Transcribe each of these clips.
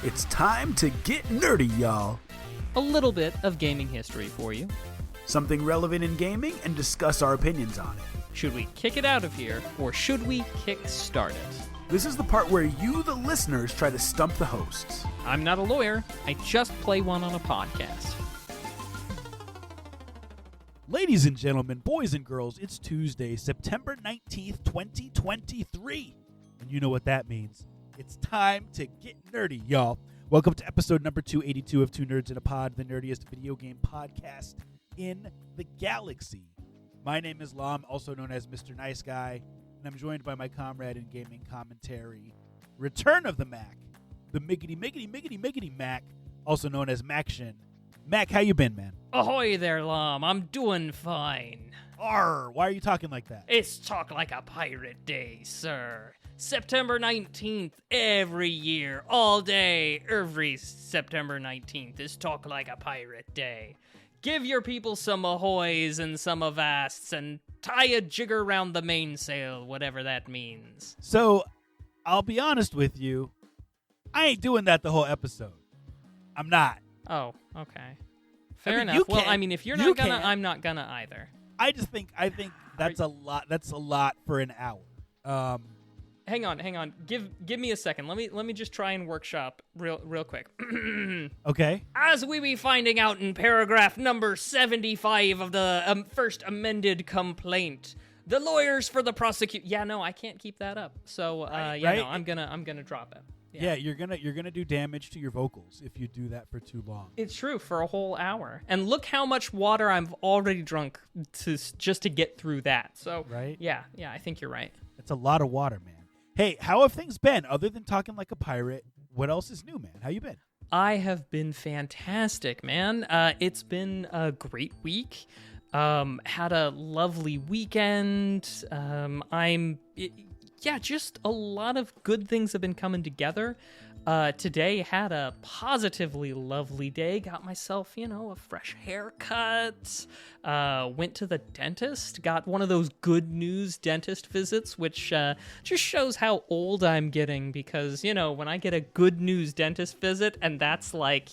It's time to get nerdy, y'all. A little bit of gaming history for you. Something relevant in gaming and discuss our opinions on it. Should we kick it out of here, or should we kick-start it? This is the part where you, the listeners, try to stump the hosts. I'm not a lawyer. I just play one on a podcast. Ladies and gentlemen, boys and girls, it's Tuesday, September 19th, 2023. And you know what that means. It's time to get nerdy, y'all. Welcome to episode number 282 of Two Nerds in a Pod, the nerdiest video game podcast in the galaxy. My name is Lam, also known as Mr. Nice Guy, and I'm joined by my comrade in gaming commentary, Return of the Mac, the Miggity Mac, also known as Maction. Mac, how you been, man? Ahoy there, Lam. I'm doing fine. Arr, why are you talking like that? It's Talk Like a Pirate Day, sir. September 19th, every year, all day, every September 19th is Talk Like a Pirate Day. Give your people some ahoys and some avasts and tie a jigger around the mainsail, whatever that means. So, I'll be honest with you, I ain't doing that the whole episode. I'm not. Oh, okay. Fair you enough. Well, can. I mean, if you're You not gonna, can. I'm not gonna either. I think that's a lot. That's a lot for an hour. Hang on. Give me a second. Let me just try and workshop real quick. Okay. As we be finding out in paragraph number 75 of the first amended complaint, the lawyers for the prosecute. Yeah, no, I can't keep that up. So Right. no, I'm gonna drop it. Yeah, you're gonna do damage to your vocals if you do that for too long. It's true, for a whole hour. And look how much water I've already drunk just to get through that. So Right. Yeah, I think you're right. It's a lot of water, man. Hey, how have things been? Other than talking like a pirate, what else is new, man? How you been? I have been fantastic, man. It's been a great week. Had a lovely weekend. Just a lot of good things have been coming together. Today had a positively lovely day. Got myself, a fresh haircut. Went to the dentist. Got one of those good news dentist visits, which just shows how old I'm getting because, when I get a good news dentist visit and that's like,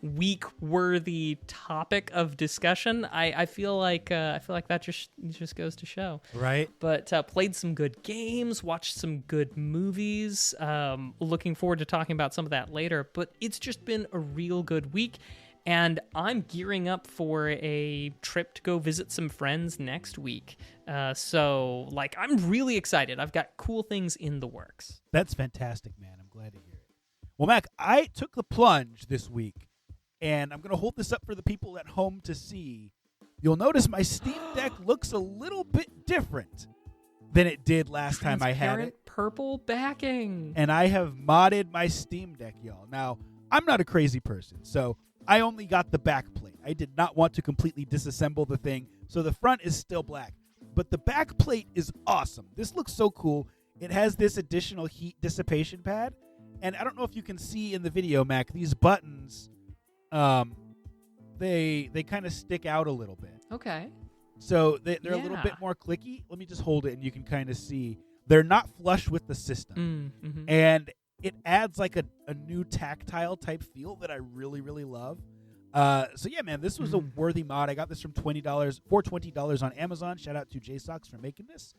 week-worthy topic of discussion, I feel like that just goes to show. Right. But played some good games, watched some good movies. Looking forward to talking about some of that later. But it's just been a real good week. And I'm gearing up for a trip to go visit some friends next week. So I'm really excited. I've got cool things in the works. That's fantastic, man. I'm glad to hear it. Well, Mac, I took the plunge this week, and I'm going to hold this up for the people at home to see. You'll notice my Steam Deck looks a little bit different than it did last time I had it. Purple backing. And I have modded my Steam Deck, y'all. Now, I'm not a crazy person, so I only got the back plate. I did not want to completely disassemble the thing, so the front is still black. But the back plate is awesome. This looks so cool. It has this additional heat dissipation pad. And I don't know if you can see in the video, Mac, these buttons, they kind of stick out a little bit. Okay. So they're a little bit more clicky. Let me just hold it and you can kind of see. They're not flush with the system. Mm-hmm. And it adds like a new tactile type feel that I really, really love. So yeah, man, this was a worthy mod. I got this for $20 on Amazon. Shout out to JSOX for making this.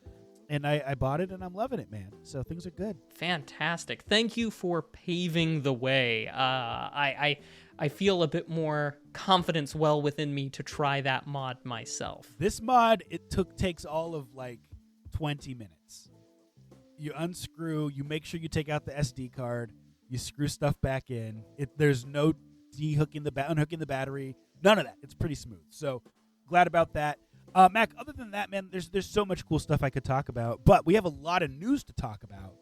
And I bought it and I'm loving it, man. So things are good. Fantastic. Thank you for paving the way. I feel a bit more confidence well within me to try that mod myself. This mod, takes all of 20 minutes. You unscrew, you make sure you take out the SD card, you screw stuff back in. There's no unhooking the battery, none of that. It's pretty smooth. So glad about that. Mac, other than that, man, there's so much cool stuff I could talk about, but we have a lot of news to talk about.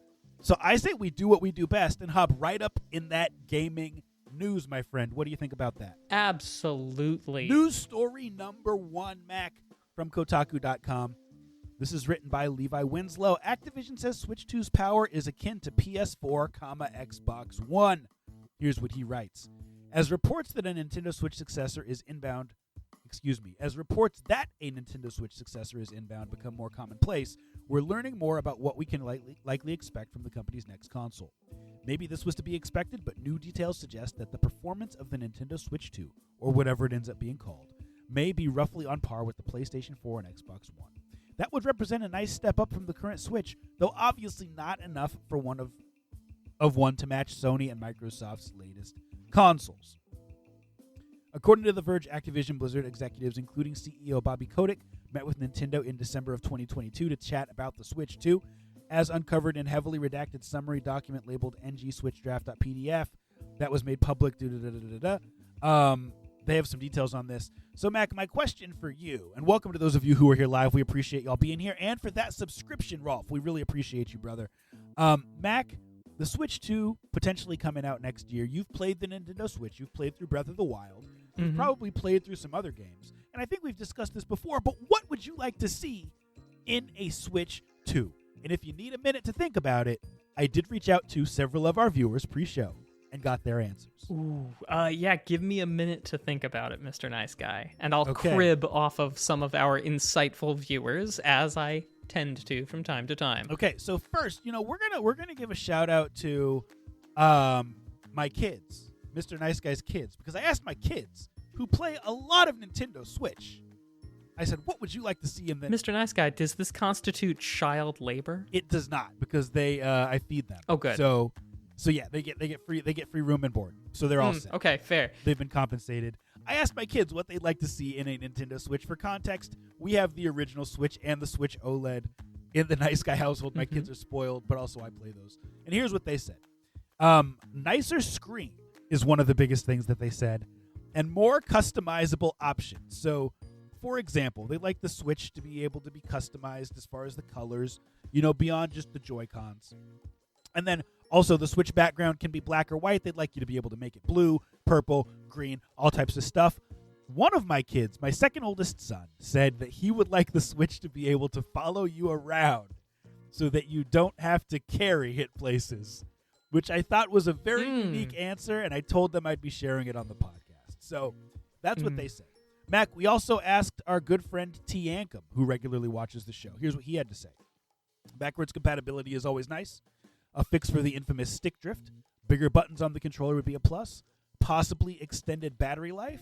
So I say we do what we do best and hop right up in that gaming news, my friend. What do you think about that? Absolutely. News story number 1, Mac, from Kotaku.com. This is written by Levi Winslow. Activision says Switch 2's power is akin to PS4, Xbox One. Here's what he writes. As reports that a Nintendo Switch successor is inbound become more commonplace, we're learning more about what we can likely expect from the company's next console. Maybe this was to be expected, but new details suggest that the performance of the Nintendo Switch 2, or whatever it ends up being called, may be roughly on par with the PlayStation 4 and Xbox One. That would represent a nice step up from the current Switch, though obviously not enough for one to match Sony and Microsoft's latest consoles. According to The Verge, Activision Blizzard executives, including CEO Bobby Kotick, met with Nintendo in December of 2022 to chat about the Switch 2, as uncovered in heavily redacted summary document labeled ng-switchdraft.pdf that was made public. They have some details on this. So, Mac, my question for you, and welcome to those of you who are here live. We appreciate y'all being here. And for that subscription, Rolf, we really appreciate you, brother. Mac, the Switch 2 potentially coming out next year. You've played the Nintendo Switch. You've played through Breath of the Wild. You've probably played through some other games. And I think we've discussed this before, but what would you like to see in a Switch 2? And if you need a minute to think about it, I did reach out to several of our viewers pre-show and got their answers. Ooh, yeah, give me a minute to think about it, Mr. Nice Guy. And I'll crib off of some of our insightful viewers, as I tend to from time to time. Okay, so first, we're gonna give a shout out to my kids, Mr. Nice Guy's kids, because I asked my kids who play a lot of Nintendo Switch. I said, "What would you like to see in the?" Mr. Nice Guy, does this constitute child labor? It does not, because I feed them. Oh, good. So yeah, they get free room and board, so they're all set. Okay, fair. They've been compensated. I asked my kids what they'd like to see in a Nintendo Switch. For context, we have the original Switch and the Switch OLED in the Nice Guy household. My kids are spoiled, but also I play those. And here's what they said: nicer screen is one of the biggest things that they said, and more customizable options. So, for example, they'd like the Switch to be able to be customized as far as the colors, beyond just the Joy-Cons. And then also the Switch background can be black or white. They'd like you to be able to make it blue, purple, green, all types of stuff. One of my kids, my second oldest son, said that he would like the Switch to be able to follow you around so that you don't have to carry it places, which I thought was a very unique answer, and I told them I'd be sharing it on the podcast. So that's what they said. Mac, we also asked our good friend T. Yankum, who regularly watches the show. Here's what he had to say. Backwards compatibility is always nice. A fix for the infamous stick drift. Bigger buttons on the controller would be a plus. Possibly extended battery life.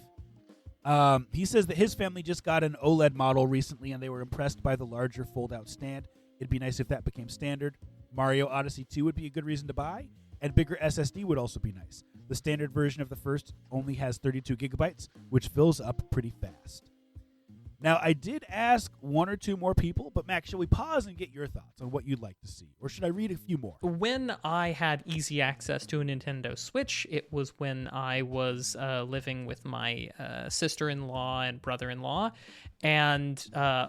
He says that his family just got an OLED model recently, and they were impressed by the larger fold-out stand. It'd be nice if that became standard. Mario Odyssey 2 would be a good reason to buy, and bigger SSD would also be nice. The standard version of the first only has 32 gigabytes, which fills up pretty fast. Now, I did ask one or two more people, but Max, shall we pause and get your thoughts on what you'd like to see? Or should I read a few more? When I had easy access to a Nintendo Switch, it was when I was living with my sister-in-law and brother-in-law, and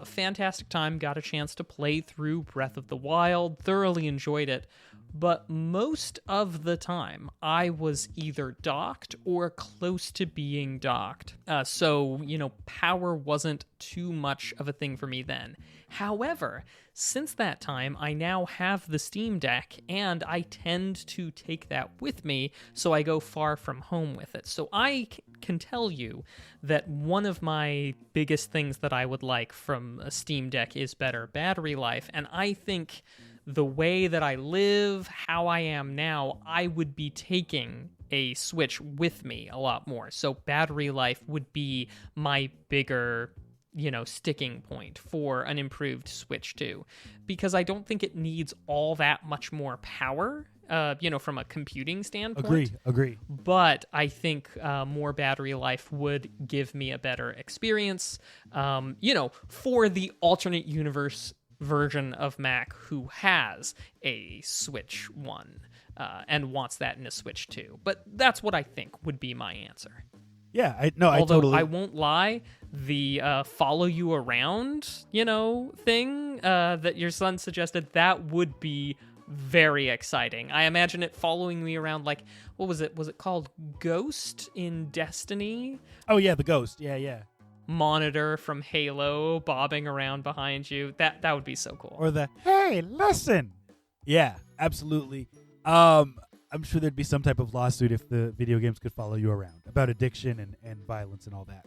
fantastic time, got a chance to play through Breath of the Wild, thoroughly enjoyed it. But most of the time, I was either docked or close to being docked. So, power wasn't too much of a thing for me then. However, since that time, I now have the Steam Deck, and I tend to take that with me, so I go far from home with it. So I can tell you that one of my biggest things that I would like from a Steam Deck is better battery life, and I think the way that I live, how I am now, I would be taking a Switch with me a lot more. So battery life would be my bigger, sticking point for an improved Switch 2. Because I don't think it needs all that much more power, from a computing standpoint. Agree. But I think more battery life would give me a better experience, for the alternate universe version of Mac who has a Switch 1 and wants that in a Switch 2. But that's what I think would be my answer. Yeah, Although I won't lie, the follow you around, thing that your son suggested, that would be very exciting. I imagine it following me around like, what was it? Was it called Ghost in Destiny? Oh, yeah, the Ghost. Yeah. Monitor from Halo bobbing around behind you. That would be so cool. Or the, hey, listen. Yeah, absolutely. I'm sure there'd be some type of lawsuit if the video games could follow you around about addiction and violence and all that.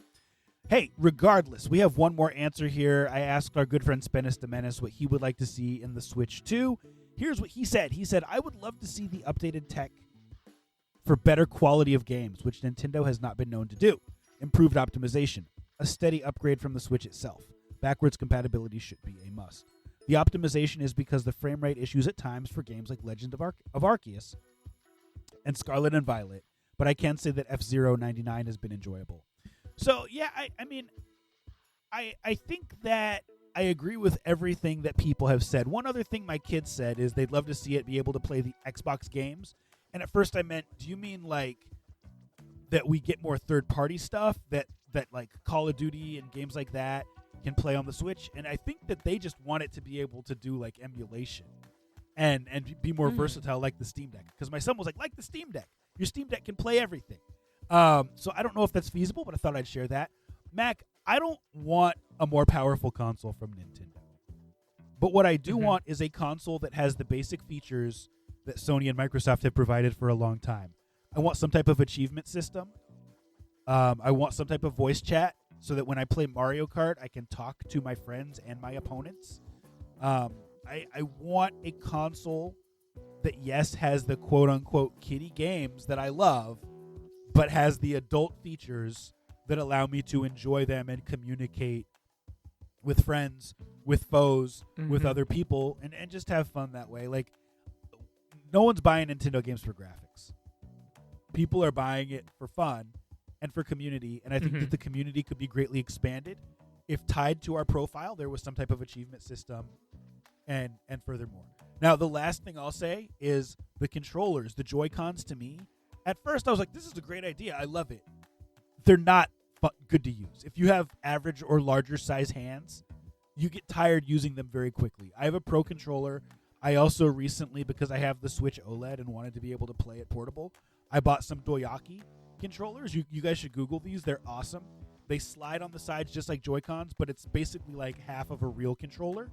Hey, regardless, we have one more answer here. I asked our good friend Spenis Demenis what he would like to see in the Switch 2. Here's what he said. He said, I would love to see the updated tech for better quality of games, which Nintendo has not been known to do. Improved optimization, a steady upgrade from the Switch itself. Backwards compatibility should be a must. The optimization is because the frame rate issues at times for games like Legend of Arceus and Scarlet and Violet, but I can say that F-Zero 99 has been enjoyable. So, yeah, I mean, I think that I agree with everything that people have said. One other thing my kids said is they'd love to see it be able to play the Xbox games. And at first I meant, do you mean like that we get more third-party stuff that like Call of Duty and games like that can play on the Switch? And I think that they just want it to be able to do like emulation and be more versatile like the Steam Deck. Because my son was like the Steam Deck. Your Steam Deck can play everything. So I don't know if that's feasible, but I thought I'd share that. Mac, I don't want a more powerful console from Nintendo. But what I do want is a console that has the basic features that Sony and Microsoft have provided for a long time. I want some type of achievement system. I want some type of voice chat so that when I play Mario Kart, I can talk to my friends and my opponents. I want a console that, yes, has the quote-unquote kiddie games that I love, but has the adult features that allow me to enjoy them and communicate with friends, with foes, with other people, and just have fun that way. Like, no one's buying Nintendo games for graphics. People are buying it for fun and for community, and I think that the community could be greatly expanded if tied to our profile there was some type of achievement system and furthermore. Now, the last thing I'll say is the controllers, the Joy-Cons to me. At first, I was like, this is a great idea. I love it. They're not good to use. If you have average or larger size hands, you get tired using them very quickly. I have a Pro controller. I also recently, because I have the Switch OLED and wanted to be able to play it portable, I bought some Doyaki controllers. You guys should Google these. They're awesome. They slide on the sides just like Joy-Cons, but it's basically like half of a real controller.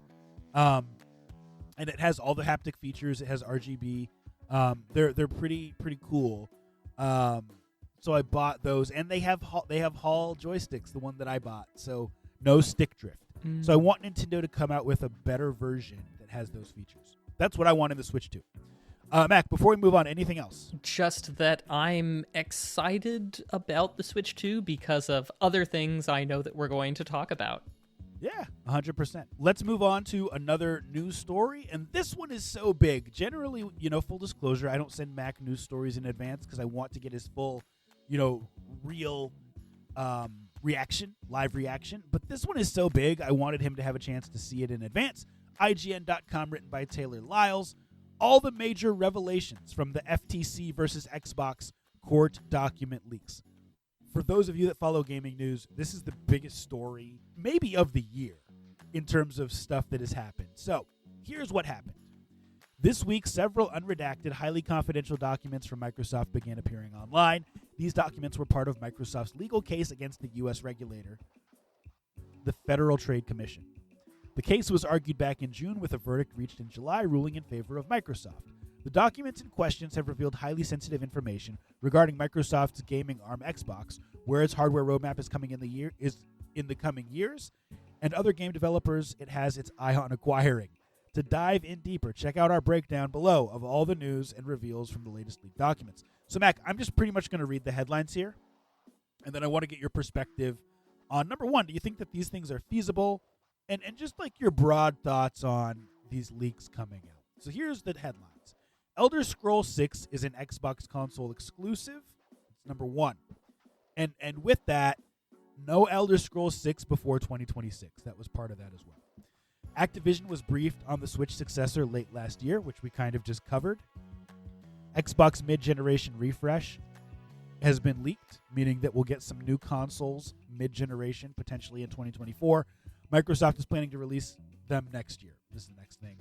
And it has all the haptic features. It has RGB. They're pretty cool. So I bought those, and they have Hall joysticks, the one that I bought. So no stick drift. So I want Nintendo to come out with a better version that has those features. That's what I want in the Switch 2. Mac, before we move on, anything else? Just that I'm excited about the Switch 2 because of other things I know that we're going to talk about. Yeah, 100%. Let's move on to another news story, and this one is so big. Generally, full disclosure, I don't send Mac news stories in advance because I want to get his full, real live reaction. But this one is so big, I wanted him to have a chance to see it in advance. IGN.com, written by Taylor Lyles. All the major revelations from the FTC versus Xbox court document leaks. For those of you that follow gaming news, this is the biggest story, maybe of the year, in terms of stuff that has happened. So, here's what happened. This week, several unredacted, highly confidential documents from Microsoft began appearing online. These documents were part of Microsoft's legal case against the U.S. regulator, the Federal Trade Commission. The case was argued back in June with a verdict reached in July ruling in favor of Microsoft. The documents and questions have revealed highly sensitive information regarding Microsoft's gaming arm Xbox, where its hardware roadmap is in the coming years, and other game developers it has its eye on acquiring. To dive in deeper, check out our breakdown below of all the news and reveals from the latest leaked documents. So, Mac, I'm just pretty much going to read the headlines here, and then I want to get your perspective on, number one, do you think that these things are feasible? And just like your broad thoughts on these leaks coming out. So here's the headlines. Elder Scrolls 6 is an Xbox console exclusive. It's number one. And with that, no Elder Scrolls 6 before 2026. That was part of that as well. Activision was briefed on the Switch successor late last year, which we kind of just covered. Xbox mid-generation refresh has been leaked, meaning that we'll get some new consoles mid-generation, potentially in 2024. Microsoft is planning to release them next year. This is the next thing.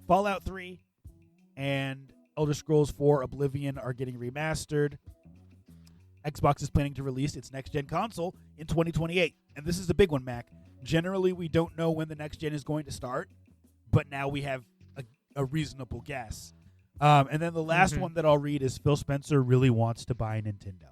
Fallout 3 and Elder Scrolls 4 Oblivion are getting remastered. Xbox is planning to release its next-gen console in 2028. And this is the big one, Mac. Generally, we don't know when the next gen is going to start, but now we have a reasonable guess. And then the last one that I'll read is Phil Spencer really wants to buy Nintendo.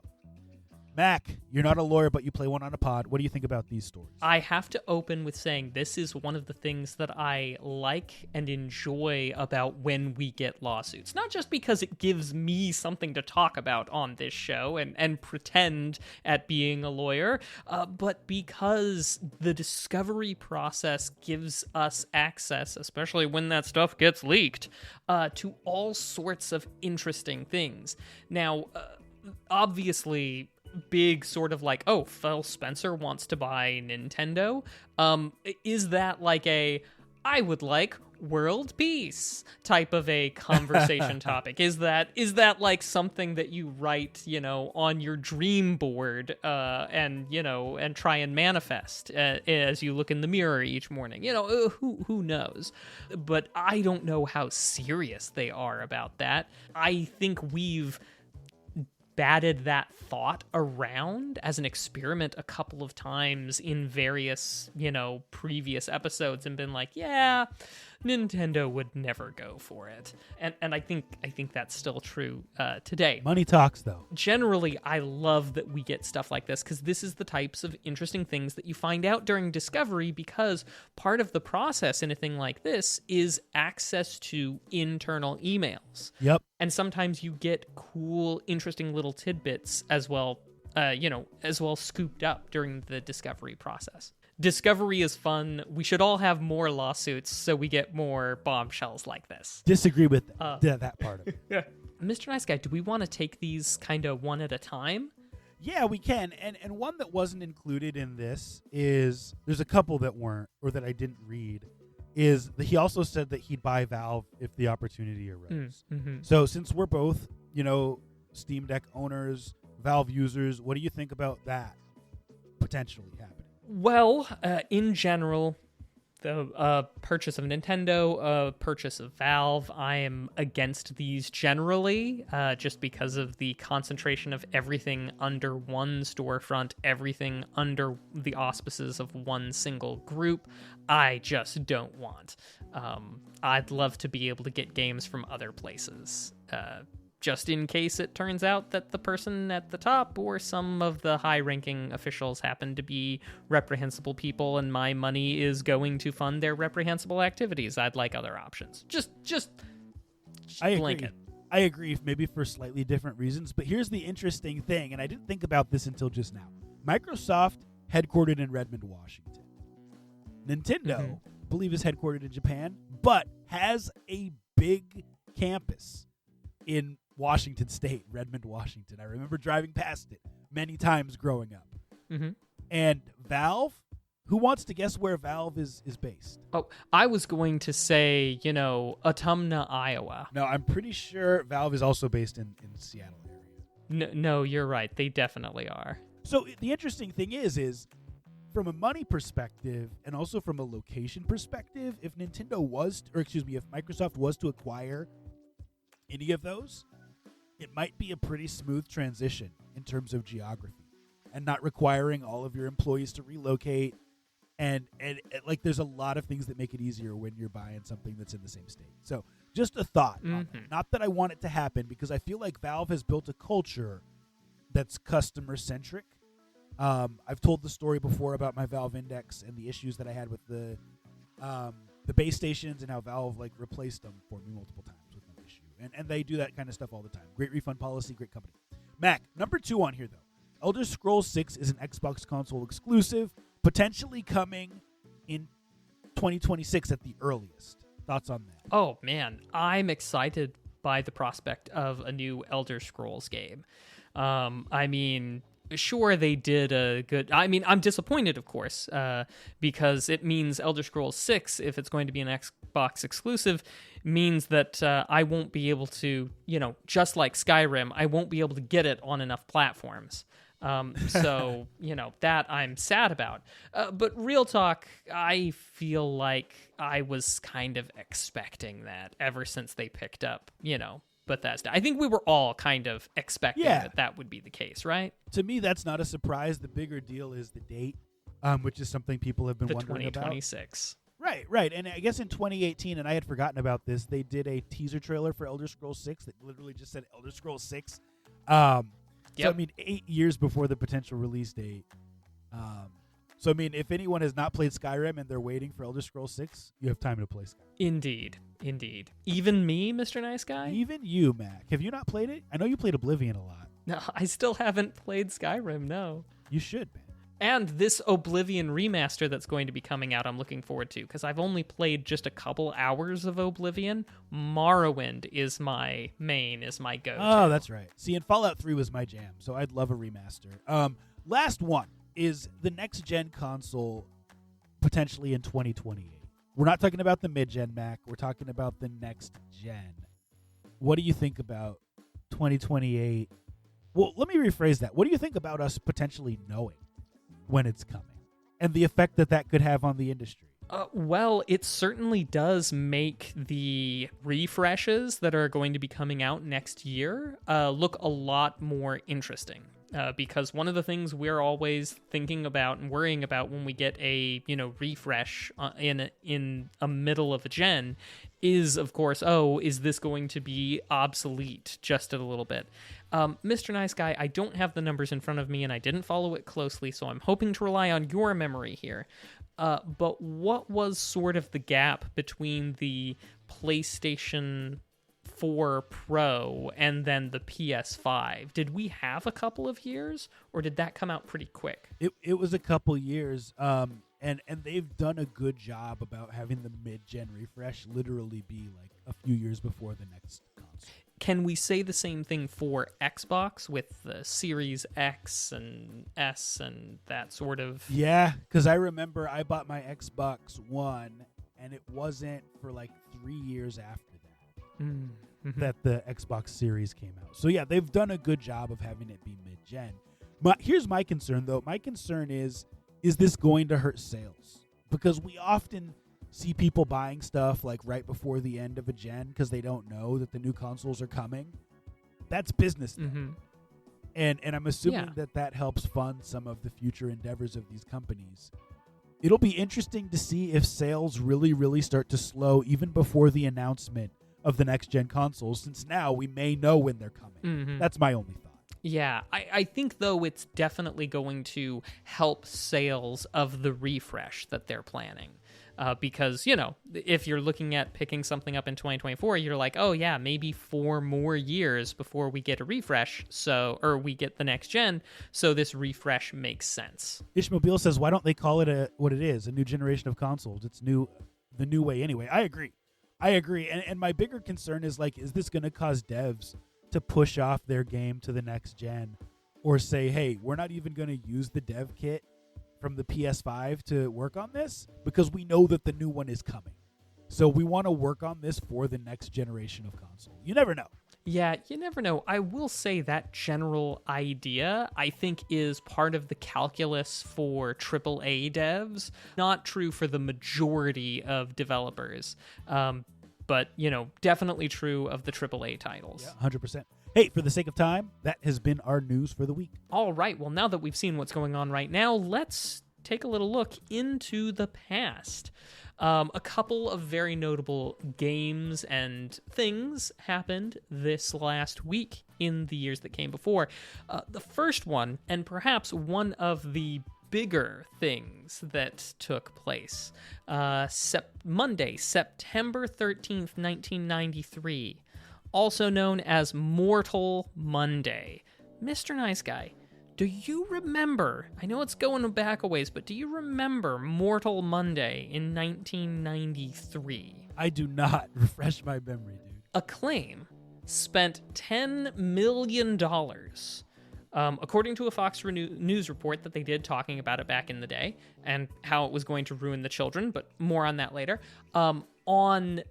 Mac, you're not a lawyer, but you play one on a pod. What do you think about these stories? I have to open with saying this is one of the things that I like and enjoy about when we get lawsuits. Not just because it gives me something to talk about on this show and pretend at being a lawyer, but because the discovery process gives us access, especially when that stuff gets leaked, to all sorts of interesting things. Now, obviously, big sort of like, oh, Phil Spencer wants to buy Nintendo. Is that like I would like world peace type of a conversation topic? Is that like something that you write, on your dream board, and try and manifest as you look in the mirror each morning? Who knows? But I don't know how serious they are about that. I think we've batted that thought around as an experiment a couple of times in various, previous episodes and been like, yeah, Nintendo would never go for it. And I think that's still true today. Money talks, though. Generally, I love that we get stuff like this because this is the types of interesting things that you find out during discovery, because part of the process in a thing like this is access to internal emails. Yep. And sometimes you get cool, interesting little tidbits as well, scooped up during the discovery process. Discovery is fun. We should all have more lawsuits so we get more bombshells like this. Disagree with that part of it. Yeah. Mr. Nice Guy, do we want to take these kind of one at a time? Yeah, we can. And one that wasn't included in this is, there's a couple that weren't, or that I didn't read, is he also said that he'd buy Valve if the opportunity arose. Mm-hmm. So since we're both, Steam Deck owners, Valve users, what do you think about that potentially happening? Well, in general, the purchase of Nintendo, purchase of Valve, I am against these generally, just because of the concentration of everything under one storefront, everything under the auspices of one single group. I just don't want. I'd love to be able to get games from other places, just in case it turns out that the person at the top or some of the high-ranking officials happen to be reprehensible people and my money is going to fund their reprehensible activities. I'd like other options. Just blanket. I agree, maybe for slightly different reasons, but here's the interesting thing, and I didn't think about this until just now. Microsoft, headquartered in Redmond, Washington. Nintendo, I believe, is headquartered in Japan, but has a big campus in Washington State, Redmond, Washington. I remember driving past it many times growing up. Mm-hmm. And Valve, who wants to guess where Valve is based? Oh, I was going to say, Autumna, Iowa. No, I'm pretty sure Valve is also based in Seattle area. No, you're right. They definitely are. So the interesting thing is from a money perspective and also from a location perspective, if Microsoft was to acquire any of those, it might be a pretty smooth transition in terms of geography and not requiring all of your employees to relocate. And like, there's a lot of things that make it easier when you're buying something that's in the same state. So just a thought. Not that I want it to happen, because I feel like Valve has built a culture that's customer centric. I've told the story before about my Valve Index and the issues that I had with the base stations and how Valve replaced them for me multiple times with no issue. And they do that kind of stuff all the time. Great refund policy, great company. Mac, number 2 on here, though. Elder Scrolls 6 is an Xbox console exclusive, potentially coming in 2026 at the earliest. Thoughts on that? Oh, man. I'm excited by the prospect of a new Elder Scrolls game. Sure, they did a good... I'm disappointed, of course, because it means Elder Scrolls 6, if it's going to be an Xbox exclusive, means that I won't be able to, just like Skyrim, I won't be able to get it on enough platforms. So, that I'm sad about. But real talk, I feel like I was kind of expecting that ever since they picked up, Bethesda. I think we were all kind of expecting that would be the case, right? To me, that's not a surprise. The bigger deal is the date, which is something people have been wondering about. 2026. Right. And I guess in 2018, and I had forgotten about this, they did a teaser trailer for Elder Scrolls 6 that literally just said Elder Scrolls 6. So, I mean, 8 years before the potential release date. So, I mean, if anyone has not played Skyrim and they're waiting for Elder Scrolls 6, you have time to play Skyrim. Indeed. Even me, Mr. Nice Guy? Even you, Mac. Have you not played it? I know you played Oblivion a lot. No, I still haven't played Skyrim, no. You should, man. And this Oblivion remaster that's going to be coming out, I'm looking forward to, because I've only played just a couple hours of Oblivion. Morrowind is my go-to. Oh, that's right. See, and Fallout 3 was my jam, so I'd love a remaster. Last one is the next-gen console potentially in 2028. We're not talking about the mid-gen, Mac. We're talking about the next-gen. What do you think about 2028? Well, let me rephrase that. What do you think about us potentially knowing when it's coming and the effect that could have on the industry? Well, it certainly does make the refreshes that are going to be coming out next year look a lot more interesting. Because one of the things we're always thinking about and worrying about when we get a refresh in a middle of a gen is, of course, is this going to be obsolete just a little bit? Mr. Nice Guy, I don't have the numbers in front of me and I didn't follow it closely, so I'm hoping to rely on your memory here. But what was sort of the gap between the PlayStation 4 Pro and then the PS5? Did we have a couple of years, or did that come out pretty quick? It was a couple years, and they've done a good job about having the mid-gen refresh literally be like a few years before the next console. Can we say the same thing for Xbox with the Series X and S and that sort of? Yeah, because I remember I bought my Xbox One, and it wasn't for like 3 years after that. Mm-hmm. That the Xbox Series came out. So yeah, they've done a good job of having it be mid-gen. But here's my concern, though. My concern is this going to hurt sales? Because we often see people buying stuff like right before the end of a gen because they don't know that the new consoles are coming. That's business. Mm-hmm. And I'm assuming that helps fund some of the future endeavors of these companies. It'll be interesting to see if sales really, really start to slow even before the announcement of the next-gen consoles, since now we may know when they're coming. Mm-hmm. That's my only thought. Yeah, I think, though, it's definitely going to help sales of the refresh that they're planning. Because, if you're looking at picking something up in 2024, you're like, oh, yeah, maybe 4 more years before we get a refresh, or we get the next gen, so this refresh makes sense. Ishmobile says, why don't they call it what it is, a new generation of consoles? It's the new way anyway. I agree. And my bigger concern is, like, is this going to cause devs to push off their game to the next gen, or say, hey, we're not even going to use the dev kit from the PS5 to work on this because we know that the new one is coming. So we want to work on this for the next generation of console. You never know. Yeah, you never know. I will say that general idea, I think, is part of the calculus for AAA devs. Not true for the majority of developers, but, definitely true of the AAA titles. Yeah, 100%. Hey, for the sake of time, that has been our news for the week. All right, well, now that we've seen what's going on right now, let's take a little look into the past. A couple of very notable games and things happened this last week in the years that came before. The first one, and perhaps one of the bigger things that took place, Monday, September 13th, 1993, also known as Mortal Monday. Mr. Nice Guy, do you remember, I know it's going back a ways, but do you remember Mortal Monday in 1993? I do not. Refresh my memory, dude. Acclaim spent $10 million, according to a Fox News report that they did talking about it back in the day and how it was going to ruin the children, but more on that later, on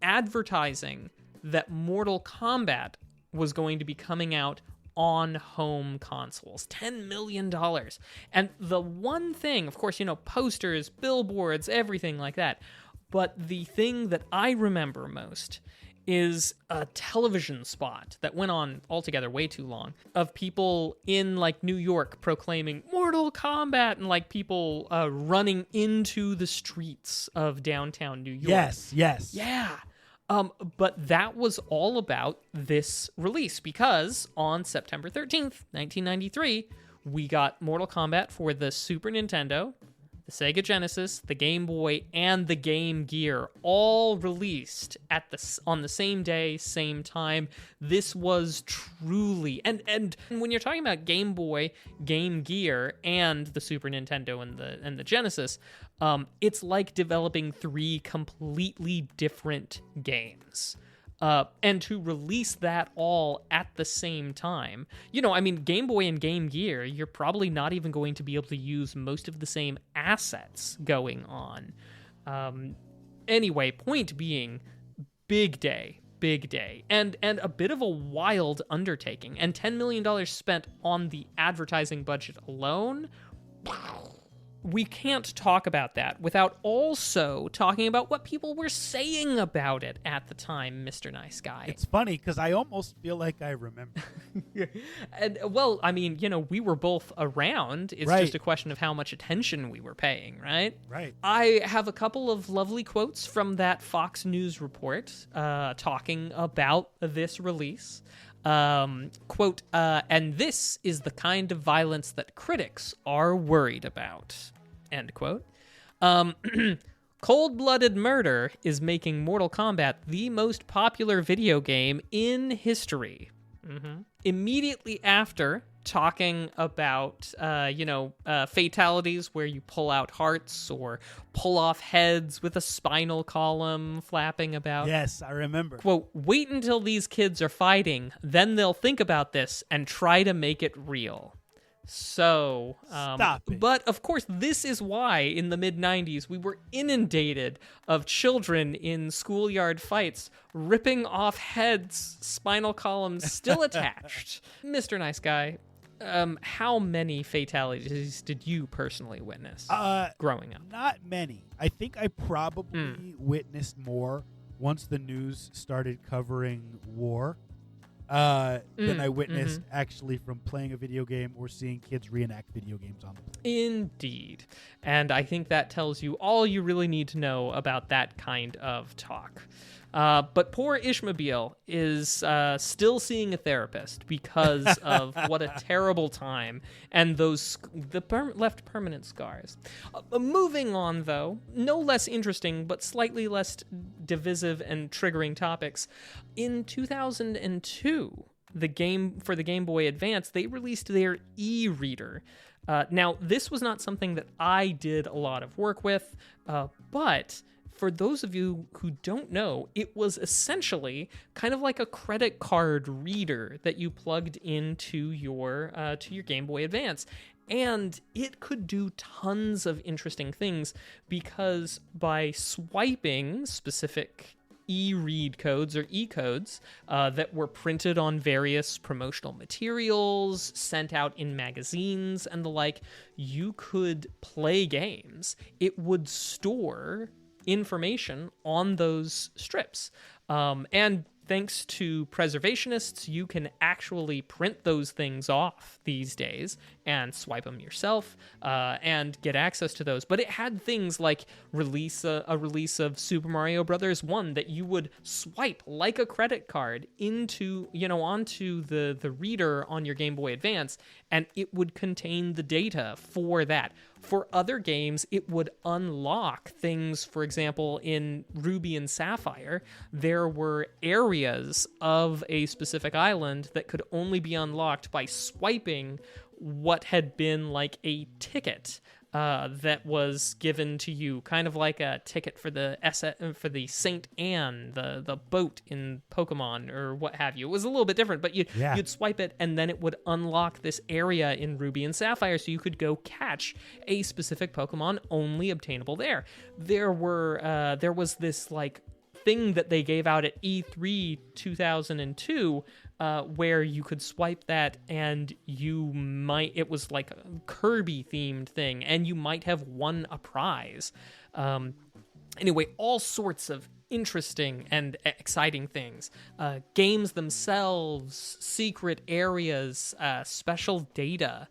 advertising that Mortal Kombat was going to be coming out on home consoles. $10 million. And the one thing, of course, posters, billboards, everything like that. But the thing that I remember most is a television spot that went on altogether way too long of people in like New York proclaiming Mortal Kombat and like people running into the streets of downtown New York. Yes. Yeah. But that was all about this release because on September 13th, 1993, we got Mortal Kombat for the Super Nintendo, the Sega Genesis, the Game Boy, and the Game Gear, all released on the same day, same time. This was truly, and when you're talking about Game Boy, Game Gear, and the Super Nintendo and the Genesis, it's like developing 3 completely different games. And to release that all at the same time, Game Boy and Game Gear, you're probably not even going to be able to use most of the same assets going on. Anyway, point being, big day, and a bit of a wild undertaking. And $10 million spent on the advertising budget alone. We can't talk about that without also talking about what people were saying about it at the time, Mr. Nice Guy. It's funny because I almost feel like I remember. And, well, we were both around. It's Right. just a question of how much attention we were paying, right? Right. I have a couple of lovely quotes from that Fox News report talking about this release. Quote, and this is the kind of violence that critics are worried about, end quote. Cold-blooded murder is making Mortal Kombat the most popular video game in history. Immediately after talking about, fatalities where you pull out hearts or pull off heads with a spinal column flapping about. Yes, I remember. Quote, wait until these kids are fighting, then they'll think about this and try to make it real. So, Stop it. But of course, this is why in the mid-90s we were inundated of children in schoolyard fights ripping off heads, spinal columns still attached. Mr. Nice Guy, how many fatalities did you personally witness growing up? Not many. I think I probably witnessed more once the news started covering war than I witnessed actually from playing a video game or seeing kids reenact video games on them. Indeed. And I think that tells you all you really need to know about that kind of talk. But poor Ishmael is still seeing a therapist because of what a terrible time and left permanent scars. Moving on, though, no less interesting but slightly less divisive and triggering topics. In 2002, the Game Boy Advance, they released their e-reader. Now, this was not something that I did a lot of work with, but for those of you who don't know, it was essentially kind of like a credit card reader that you plugged into your Game Boy Advance. And it could do tons of interesting things because by swiping specific e-read codes or e-codes that were printed on various promotional materials, sent out in magazines and the like, you could play games. It would store information on those strips. And thanks to preservationists, you can actually print those things off these days and swipe them yourself and get access to those. But it had things like a release of Super Mario Brothers 1 that you would swipe like a credit card onto the reader on your Game Boy Advance, and it would contain the data for that. For other games, it would unlock things. For example, in Ruby and Sapphire, there were areas of a specific island that could only be unlocked by swiping what had been like a ticket that was given to you, kind of like a ticket for the Saint Anne, the boat in Pokemon or what have you. It was a little bit different, but you'd swipe it and then it would unlock this area in Ruby and Sapphire, so you could go catch a specific Pokemon only obtainable there. There was this like thing that they gave out at E3 2002 where you could swipe that and it was like a Kirby themed thing and you might have won a prize. Anyway, all sorts of interesting and exciting things. Games themselves, secret areas, special data.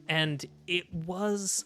And it was,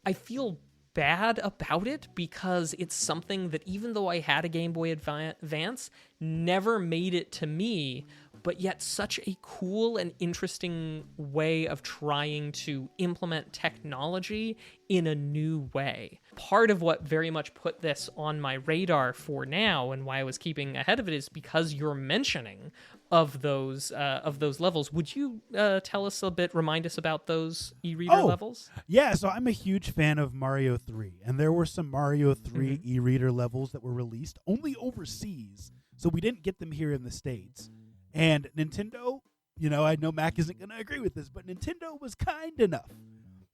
I feel bad about it because it's something that, even though I had a Game Boy Advance, never made it to me, but yet such a cool and interesting way of trying to implement technology in a new way. Part of what very much put this on my radar for now, and why I was keeping ahead of it, is because you're mentioning of those levels. Would you tell us a bit, remind us about those e-reader levels? Yeah, so I'm a huge fan of Mario 3, and there were some Mario 3 e-reader levels that were released only overseas, so we didn't get them here in the States. And Nintendo, I know Mac isn't going to agree with this, but Nintendo was kind enough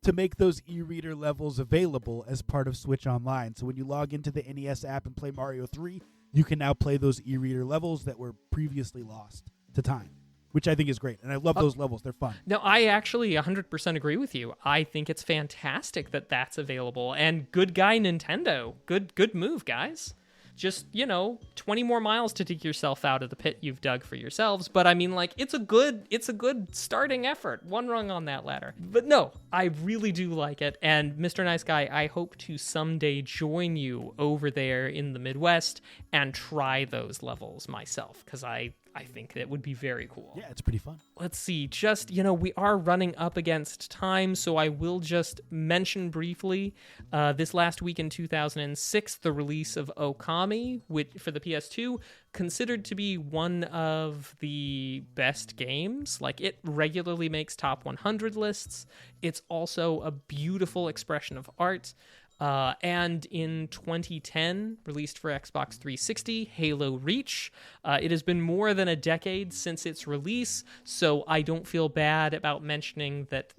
to make those e-reader levels available as part of Switch Online. So when you log into the NES app and play Mario 3, you can now play those e-reader levels that were previously lost to time, which I think is great. And I love those levels. They're fun. No, I actually 100% agree with you. I think it's fantastic that that's available. And good guy Nintendo. Good move, guys. Just, 20 more miles to dig yourself out of the pit you've dug for yourselves. But I mean, it's a good starting effort. One rung on that ladder. But no, I really do like it. And Mr. Nice Guy, I hope to someday join you over there in the Midwest and try those levels myself, because I think that would be very cool. Yeah, it's pretty fun. Let's see, just, we are running up against time, so I will just mention briefly this last week in 2006, the release of Okami for the PS2, considered to be one of the best games. It regularly makes top 100 lists. It's also a beautiful expression of art. And in 2010, released for Xbox 360, Halo Reach. It has been more than a decade since its release, so I don't feel bad about mentioning that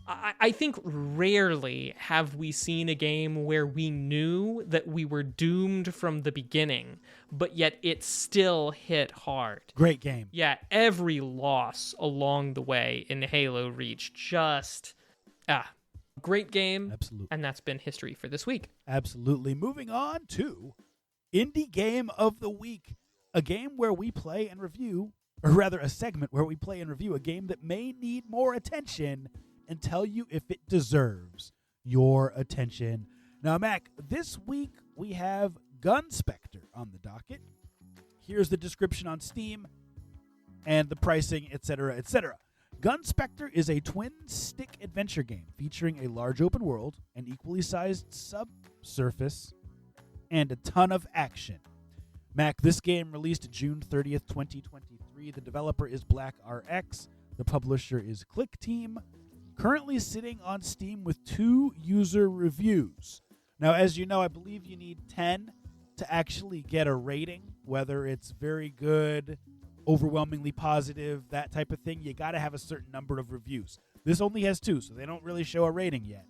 I think rarely have we seen a game where we knew that we were doomed from the beginning, but yet it still hit hard. Great game. Yeah, every loss along the way in Halo Reach just... great game. Absolutely. And that's been history for this week. Absolutely. Moving on to Indie Game of the Week, a game where we play and review, or rather a segment where we play and review a game that may need more attention and tell you if it deserves your attention. Now, Mac, this week we have Gunspector on the docket. Here's the description on Steam and the pricing, etc., etc. Gunspector is a twin-stick adventure game featuring a large open world, an equally sized subsurface, and a ton of action. Mac, this game released June 30th, 2023. The developer is Black RX. The publisher is Click Team. Currently sitting on Steam with 2 user reviews. Now, as you know, I believe you need 10 to actually get a rating, whether it's very good, overwhelmingly positive, that type of thing. You got to have a certain number of reviews. This only has 2, so they don't really show a rating yet.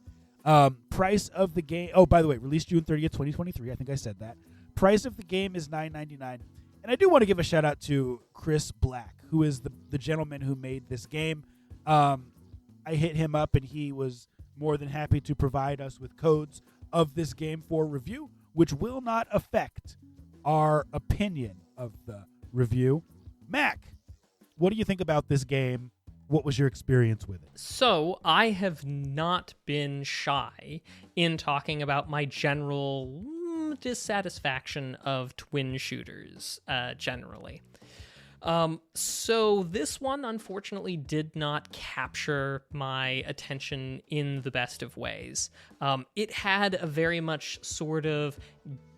Price of the game... Oh, by the way, released June 30th, 2023. I think I said that. Price of the game is $9.99. And I do want to give a shout-out to Chris Black, who is the gentleman who made this game. I hit him up, and he was more than happy to provide us with codes of this game for review, which will not affect our opinion of the review. Mac, what do you think about this game? What was your experience with it? So, I have not been shy in talking about my general dissatisfaction of twin shooters, generally. So this one, unfortunately, did not capture my attention in the best of ways. It had a very much sort of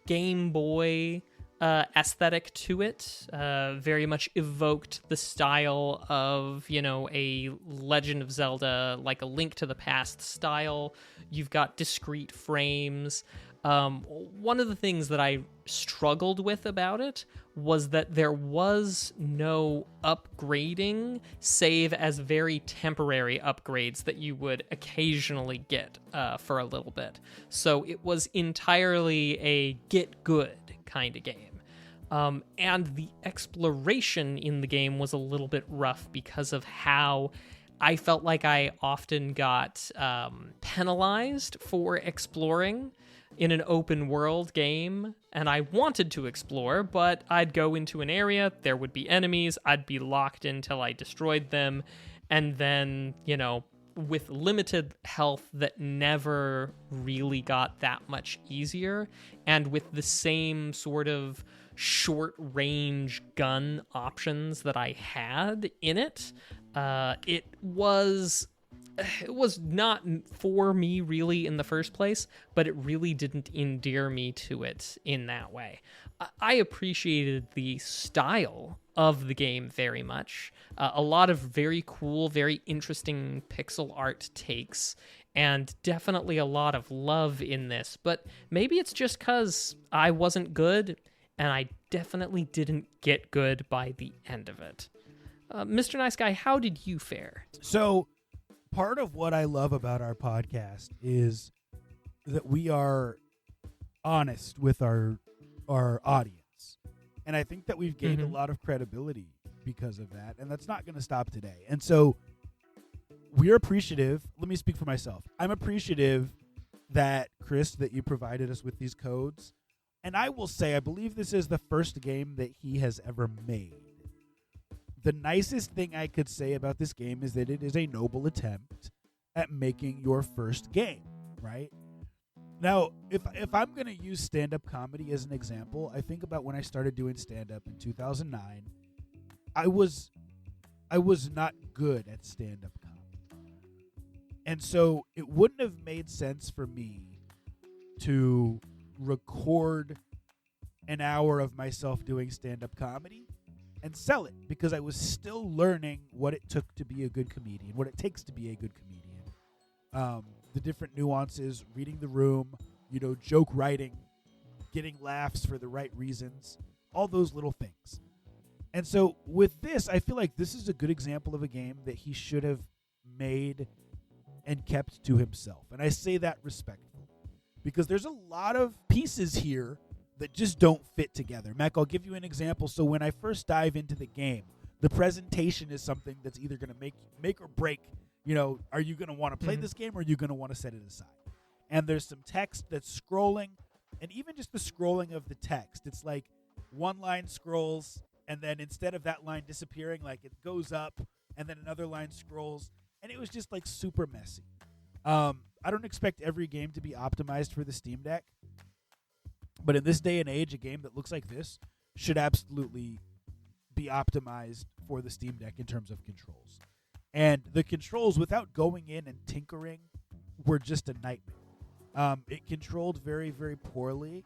Game Boy aesthetic to it, very much evoked the style of, a Legend of Zelda, like a Link to the Past style. You've got discrete frames. One of the things that I struggled with about it was that there was no upgrading, save as very temporary upgrades that you would occasionally get for a little bit. So it was entirely a get good kind of game. And the exploration in the game was a little bit rough because of how I felt like I often got penalized for exploring in an open world game, and I wanted to explore, but I'd go into an area, there would be enemies, I'd be locked in till I destroyed them, and then, with limited health that never really got that much easier, and with the same sort of short range gun options that I had in it. It was not for me really in the first place, but it really didn't endear me to it in that way. I appreciated the style of the game very much. A lot of very cool, very interesting pixel art takes, and definitely a lot of love in this. But maybe it's just because I wasn't good, and I definitely didn't get good by the end of it. Mr. Nice Guy, how did you fare? So, part of what I love about our podcast is that we are honest with our audience. And I think that we've gained a lot of credibility because of that. And that's not going to stop today. And so we're appreciative. Let me speak for myself. I'm appreciative that, Chris, that you provided us with these codes. And I will say, I believe this is the first game that he has ever made. The nicest thing I could say about this game is that it is a noble attempt at making your first game, right? Now, if I'm going to use stand-up comedy as an example, I think about when I started doing stand-up in 2009. I was not good at stand-up comedy. And so it wouldn't have made sense for me to record an hour of myself doing stand-up comedy and sell it, because I was still learning what it took to be a good comedian, what it takes to be a good comedian. The different nuances, reading the room, joke writing, getting laughs for the right reasons, all those little things. And so with this, I feel like this is a good example of a game that he should have made and kept to himself. And I say that respectfully, because there's a lot of pieces here that just don't fit together. Mac, I'll give you an example. So when I first dive into the game, the presentation is something that's either going to make or break. Are you going to want to play this game, or are you going to want to set it aside? And there's some text that's scrolling, and even just the scrolling of the text, it's like one line scrolls, and then instead of that line disappearing, like it goes up, and then another line scrolls, and it was just like super messy. I don't expect every game to be optimized for the Steam Deck, but in this day and age, a game that looks like this should absolutely be optimized for the Steam Deck in terms of controls. And the controls, without going in and tinkering, were just a nightmare. It controlled very, very poorly.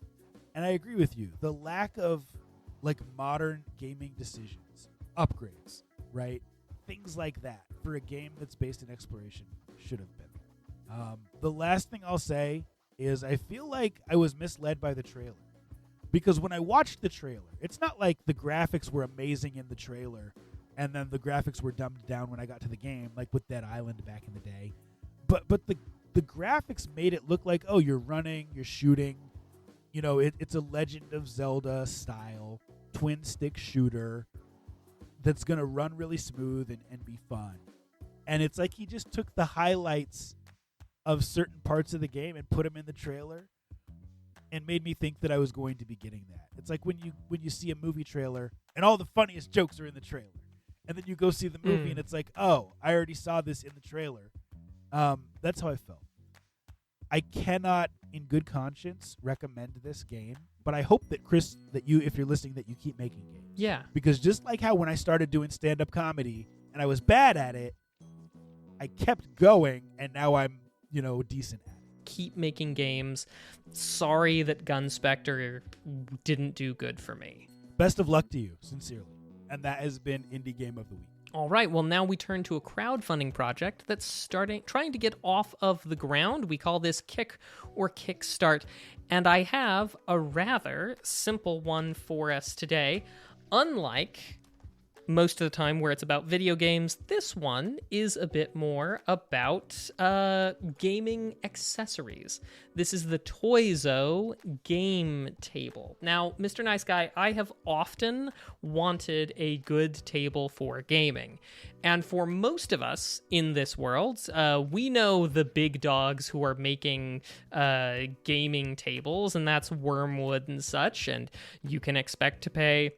And I agree with you. The lack of modern gaming decisions, upgrades, right? Things like that for a game that's based in exploration should have been there. The last thing I'll say is I feel like I was misled by the trailer. Because when I watched the trailer, it's not like the graphics were amazing in the trailer and then the graphics were dumbed down when I got to the game, like with Dead Island back in the day. But the graphics made it look like, oh, you're running, you're shooting. It's a Legend of Zelda style twin stick shooter that's going to run really smooth and be fun. And it's like he just took the highlights of certain parts of the game and put them in the trailer and made me think that I was going to be getting that. It's like when you see a movie trailer and all the funniest jokes are in the trailer. And then you go see the movie and it's like, oh, I already saw this in the trailer. That's how I felt. I cannot, in good conscience, recommend this game. But I hope that, Chris, that you, if you're listening, that you keep making games. Yeah. Because just like how when I started doing stand-up comedy and I was bad at it, I kept going and now I'm, decent at it. Keep making games. Sorry that Gunspector didn't do good for me. Best of luck to you, sincerely. And that has been Indie Game of the Week. All right, well, now we turn to a crowdfunding project that's trying to get off of the ground. We call this Kick or Kickstart, and I have a rather simple one for us today. Unlike most of the time where it's about video games, this one is a bit more about gaming accessories. This is the Toyzo game table. Now, Mr. Nice Guy, I have often wanted a good table for gaming. And for most of us in this world, we know the big dogs who are making gaming tables, and that's Wormwood and such, and you can expect to pay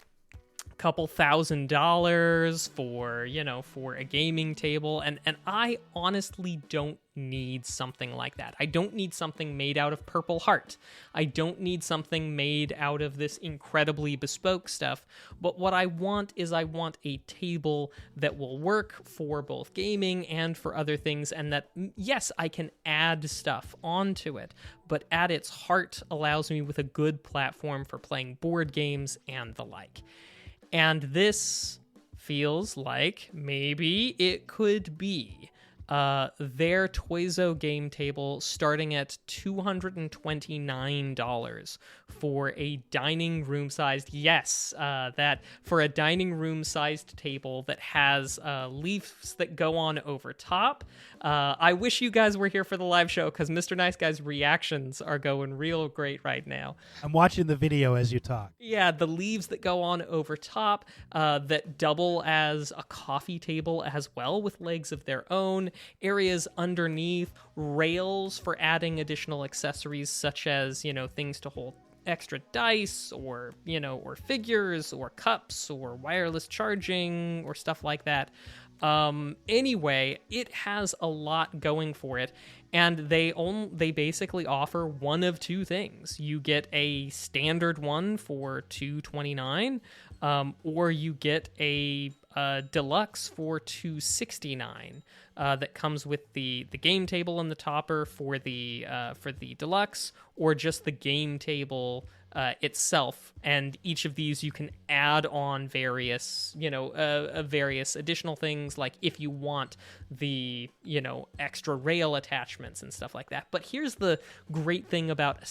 couple $1,000 for, for a gaming table. And I honestly don't need something like that. I don't need something made out of Purple Heart. I don't need something made out of this incredibly bespoke stuff. But what I want is I want a table that will work for both gaming and for other things, and that, yes, I can add stuff onto it, but at its heart allows me with a good platform for playing board games and the like. And this feels like maybe it could be their Toizo game table starting at $229 for a dining room sized, for a dining room sized table that has leaves that go on over top. I wish you guys were here for the live show because Mr. Nice Guy's reactions are going real great right now. I'm watching the video as you talk. Yeah, the leaves that go on over top that double as a coffee table as well with legs of their own, areas underneath, rails for adding additional accessories such as, things to hold extra dice or figures or cups or wireless charging or stuff like that. Anyway, it has a lot going for it, and they basically offer one of two things. You get a standard one for $229, or you get a deluxe for $269. That comes with the game table and the topper for the deluxe, or just the game table itself. And each of these you can add on various various additional things, like if you want the extra rail attachments and stuff like that. But here's the great thing about a